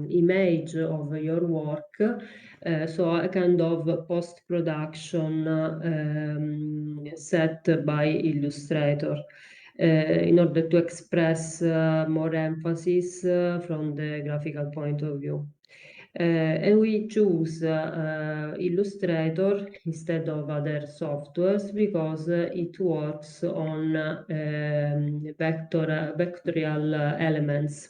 image of your work, so a kind of post-production set by Illustrator in order to express more emphasis from the graphical point of view. And we choose Illustrator instead of other softwares because it works on vectorial elements.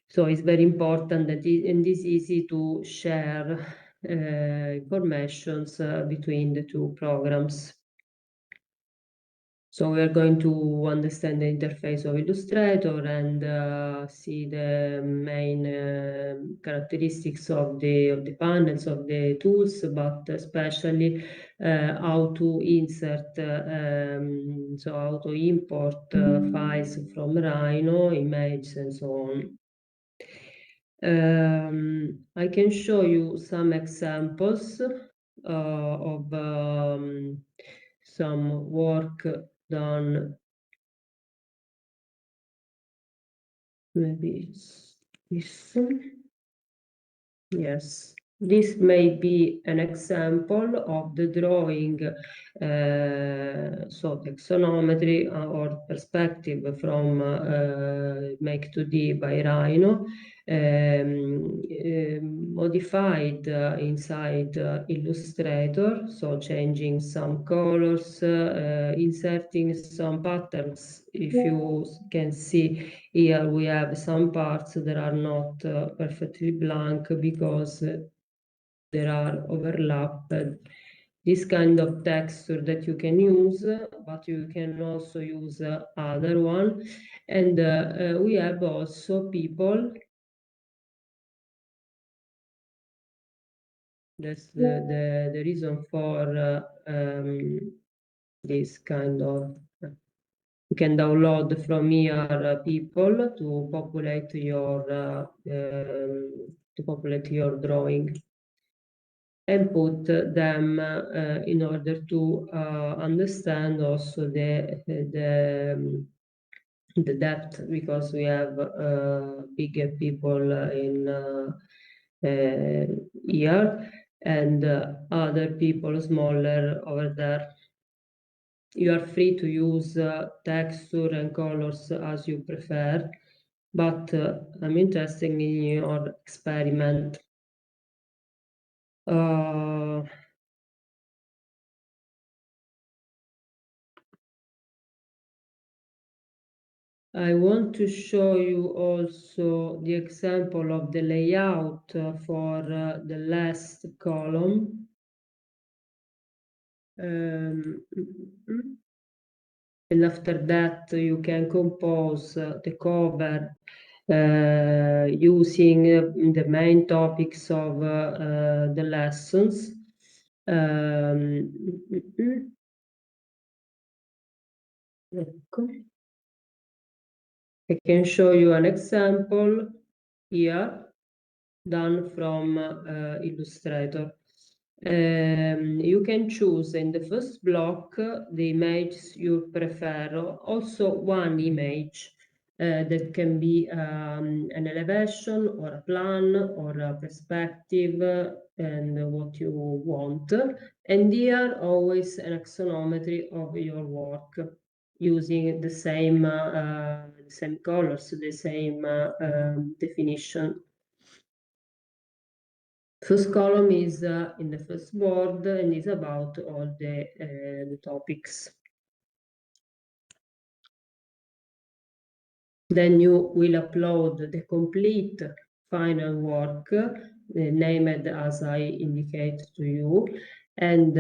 So it's very important that and it's easy to share informations between the two programs. So we are going to understand the interface of Illustrator and see the main characteristics of the panels of the tools, but especially how to insert, so how to import files from Rhino, images, and so on. I can show you some examples of some work done. Maybe it's this one. Yes, this may be an example of the drawing, so taxonometry or perspective from Make 2D by Rhino, modified inside Illustrator, so changing some colors, inserting some patterns. If you can see here, we have some parts that are not perfectly blank because there are overlapped. This kind of texture that you can use, but you can also use other one. And we have also people. That's the reason for this kind of. You can download from here people to populate your drawing and put them in order to understand also the depth, because we have bigger people in here and other people smaller over there. You are free to use texture and colors as you prefer, but I'm interested in your experiment. I want to show you also the example of the layout for the last column. And after that, you can compose the cover using the main topics of the lessons. Ecco. I can show you an example here done from Illustrator. You can choose in the first block the images you prefer, also one image that can be an elevation or a plan or a perspective and what you want. And here always an axonometry of your work using the same colors, the same definition. First column is in the first board and is about all the topics. Then you will upload the complete final work, named as I indicate to you, and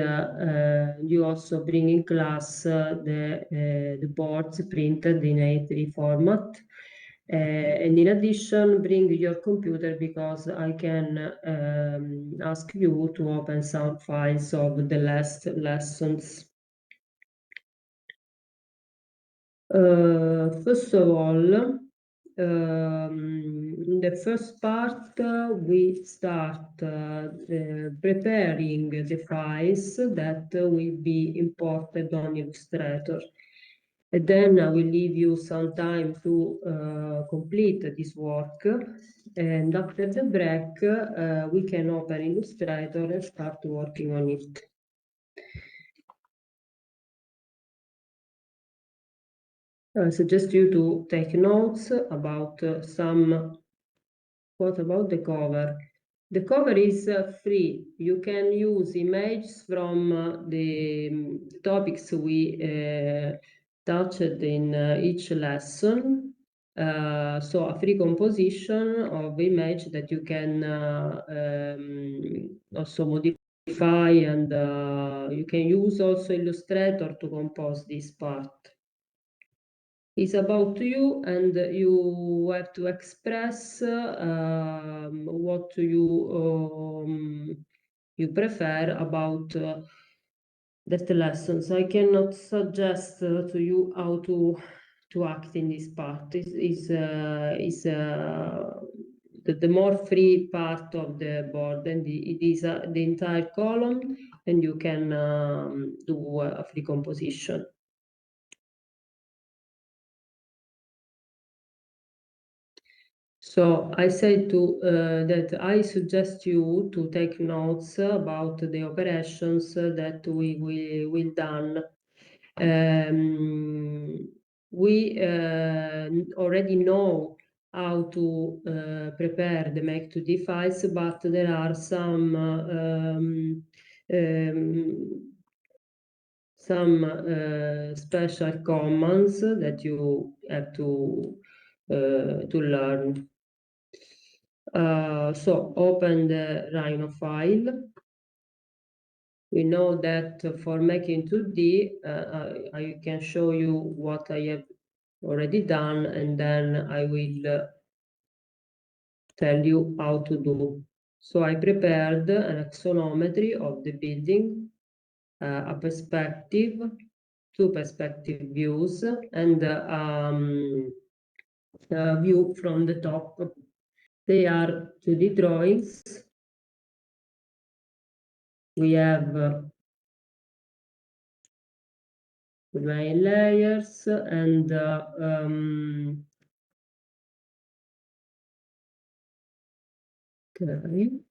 you also bring in class the boards printed in A3 format. And in addition, bring your computer because I can ask you to open some files of the last lessons. First of all, in the first part, we start preparing the files that will be imported on Illustrator. And then I will leave you some time to complete this work. And after the break, we can open Illustrator and start working on it. I suggest you to take notes about what about the cover? The cover is free. You can use images from the topics we touched in each lesson. So a free composition of image that you can also modify, and you can use also Illustrator to compose this part. It's about you, and you have to express what you prefer about that lessons. I cannot suggest to you how to act in this part. The more free part of the board, and it is the entire column, and you can do a free composition. So I said that I suggest you to take notes about the operations that we will done. We already know how to prepare the Make2D files, but there are some special commands that you have to learn. So open the Rhino file. We know that for making 2D, I can show you what I have already done, and then I will tell you how to do. So I prepared an axonometry of the building, a perspective, two perspective views, and a view from the top. They are 2D drawings. We have the main layers, and okay,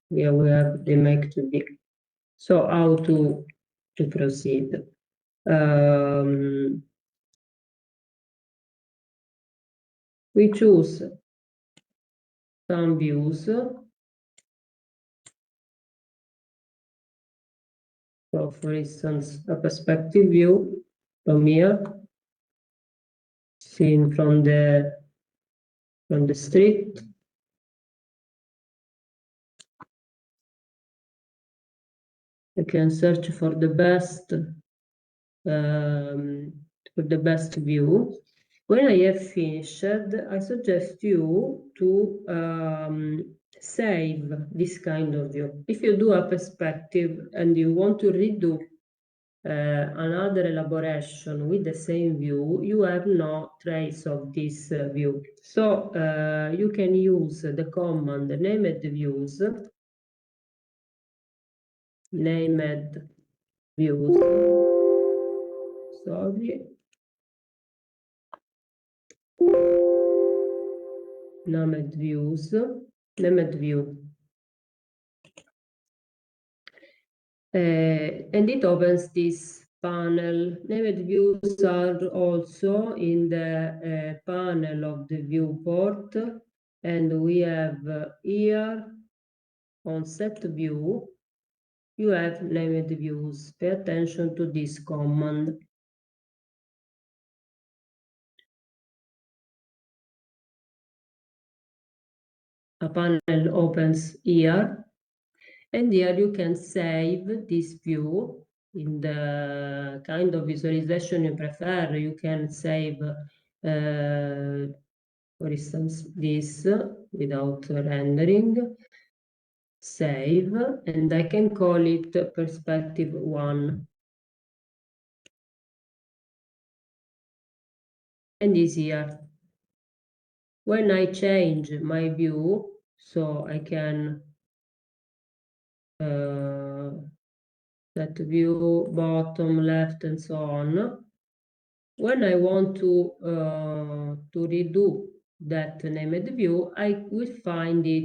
here we have the Make2D. So how to proceed? We choose some views. So for instance, a perspective view from here, seen from the street. I can search for the best view. When I have finished, I suggest you to save this kind of view. If you do a perspective and you want to redo another elaboration with the same view, you have no trace of this view. So you can use the command named views, sorry, named view. And it opens this panel. Named views are also in the panel of the viewport, and we have here on set view, you have named views. Pay attention to this command. A panel opens here, and here you can save this view in the kind of visualization you prefer. You can save, for instance, this without rendering. Save, and I can call it perspective 1. And is here. When I change my view, so I can set view, bottom, left, and so on. When I want to redo that named view, I will find it